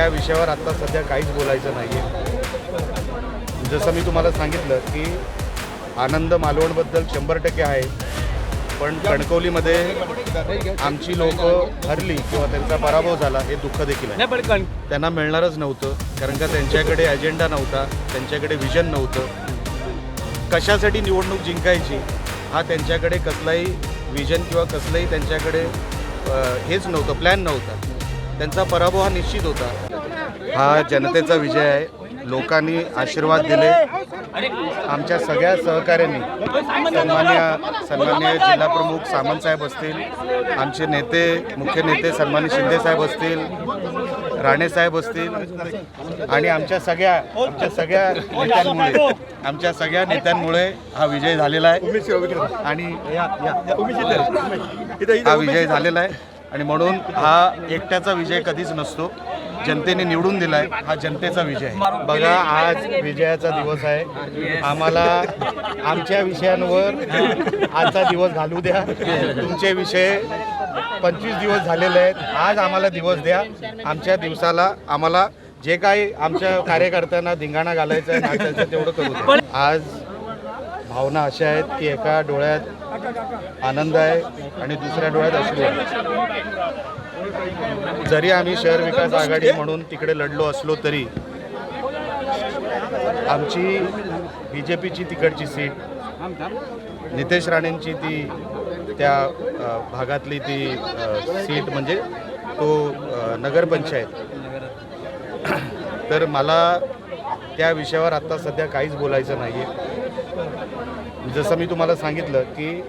त्या विषयावर आत्ता सध्या काहीच बोलायचं नाही आहे। जसं मी तुम्हाला सांगितलं की आनंद मालवणबद्दल 100% आहे, पण कणकवलीमध्ये आमची लोक हरली किंवा त्यांचा पराभव झाला हे दुःख देखील आहे। त्यांना मिळणारच नव्हतं, कारण का त्यांच्याकडे अजेंडा नव्हता, त्यांच्याकडे विजन नव्हतं। कशासाठी निवडणूक जिंकायची हा त्यांच्याकडे कसलाही विजन किंवा कसलंही त्यांच्याकडे हेच नव्हतं, प्लॅन नव्हता। त्यांचा पराभव हा निश्चित होता। हा जनतेचा विजय आहे। लोकांनी आशीर्वाद दिले, आमच्या सगळ्या सहकाऱ्यांनी, सन्मान्य जिल्हाप्रमुख सामंतसाहेब असतील, आमचे नेते, मुख्य नेते सन्मान्य शिंदेसाहेब असतील, राणेसाहेब असतील आणि आमच्या सगळ्या नेत्यांमुळे हा विजय झालेला आहे आणि हा विजय झालेला आहे आणि म्हणून हा एकट्याचा विजय कधीच नसतो। जनतेने निवडून दिलाय, हा जनतेचा विजय आहे। बघा, आज विजयाचा दिवस आहे। आम्हाला आमच्या विषयांवर आजचा दिवस घालू द्या। तुमचे विषय 25 दिवस झालेले आहेत, आज आम्हाला दिवस द्या। आमच्या दिवसाला आम्हाला जे काही आमच्या कार्यकर्त्यांना धिंगाणा घालायचं आहे, नाचायचं तेवढं करू द्या। आज भावना अशा आहेत की एका डोळ्यात आनंद आहे आणि दुसऱ्या डोळ्यात अश्रू आहे। जरी आम्ही शहर विकास आघाडी म्हणून तिकडे लढलो असलो तरी आमची BJPची तिकडची सीट, नितेश राणेंची ती त्या भागातली ती सीट म्हणजे तो नगरपंचायत, तर मला त्या विषयावर आत्ता सध्या काहीच बोलायचं नाही आहे। जसं मी तुम्हाला सांगितलं की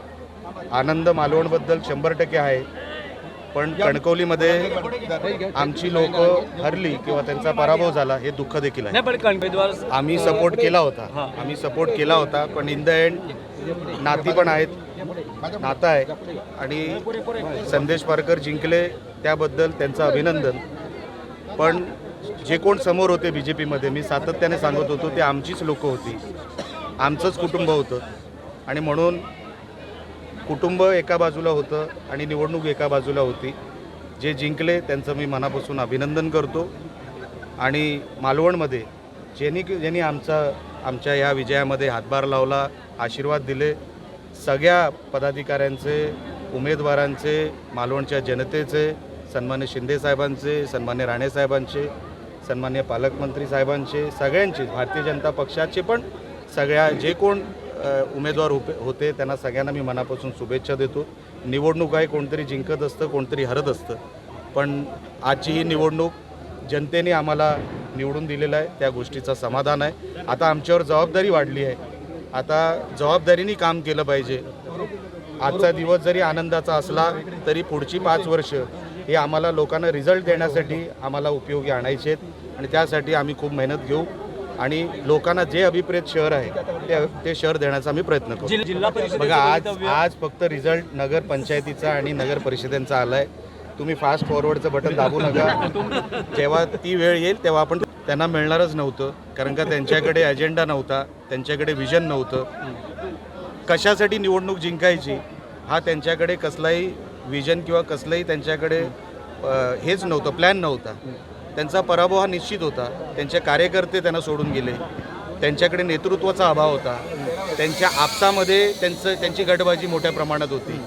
आनंद मालवणबद्दल 100% आहे, पण कणकवलीमध्ये आमची लोक हरली किंवा त्यांचा पराभव झाला हे दुःख देखील आहे। आम्ही सपोर्ट केला होता, पण इन द एंड नाती पण आहेत, नातं आहे आणि संदेश पारकर जिंकले त्याबद्दल त्यांचं अभिनंदन। पण जे कोण समोर होते BJPमध्ये, मी सातत्याने सांगत होतो, ते आमचीच लोकं होती, आमचंच कुटुंब होतं आणि म्हणून कुटुंब एका बाजूला होतं आणि निवडणूक एका बाजूला होती। जे जिंकले त्यांचं मी मनापासून अभिनंदन करतो आणि मालवणमध्ये ज्यांनी आमच्या या विजयामध्ये हातभार लावला, आशीर्वाद दिले, सगळ्या पदाधिकाऱ्यांचे, उमेदवारांचे, मालवणच्या जनतेचे, सन्मान्य शिंदेसाहेबांचे, सन्मान्य राणेसाहेबांचे, सन्मान्य पालकमंत्री साहेबांचे, सगळ्यांचे, भारतीय जनता पक्षाचे पण सगळ्या जे कोण उमेदवार होते त्यांना सगळ्यांना मी मनापासून शुभेच्छा देतो। निवडणूक आहे, कोणतरी जिंकत असतं, कोणतरी हरत असतं, पण आजची ही निवडणूक जनतेने आम्हाला निवडून दिलेलं आहे, त्या गोष्टीचं समाधान आहे। आता आमच्यावर जबाबदारी वाढली आहे, आता जबाबदारीने काम केलं पाहिजे। आजचा दिवस जरी आनंदाचा असला तरी पुढची 5 वर्ष हे आम्हाला लोकांना रिझल्ट देण्यासाठी आम्हाला उपयोगी आणायचे आहेत आणि त्यासाठी आम्ही खूप मेहनत घेऊ आणि लोकांना जे अभिप्रेत शहर आहे ते शहर देण्याचा आम्ही प्रयत्न करू। बघा, आज फक्त रिझल्ट नगर पंचायतीचा आणि नगर परिषदेचा आला आहे। तुम्ही फास्ट फॉरवर्डचं बटन दाबू नका, जेव्हा ती वेळ येईल तेव्हा आपण, त्यांना मिळणारच नव्हतं, कारण का त्यांच्याकडे अजेंडा नव्हता, त्यांच्याकडे विजन नव्हतं। कशासाठी निवडणूक जिंकायची हा त्यांच्याकडे कसलाही विजन किंवा कसलंही त्यांच्याकडे हेच नव्हतं, प्लॅन नव्हता। त्यांचा पराभव हा निश्चित होता। त्यांचे कार्यकर्ते त्यांना सोडून गेले, त्यांच्याकडे नेतृत्वाचा अभाव होता, त्यांच्या आपसामध्ये त्यांची गटबाजी मोठ्या प्रमाणात होती,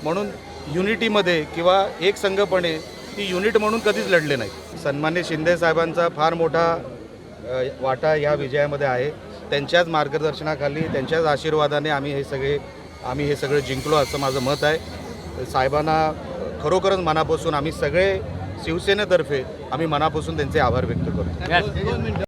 म्हणून युनिटीमध्ये किंवा एकसंघपणे ती युनिट म्हणून कधीच लढले नाही। सन्मान्य शिंदेसाहेबांचा फार मोठा वाटा या विजयामध्ये आहे। त्यांच्याच मार्गदर्शनाखाली, त्यांच्याच आशीर्वादाने आम्ही हे सगळं जिंकलो असं माझं मत आहे। साहेबांना खरोखरच मनापासून आम्ही सगळे शिवसेनेतर्फे आम्ही मनापासून त्यांचे आभार व्यक्त करतो।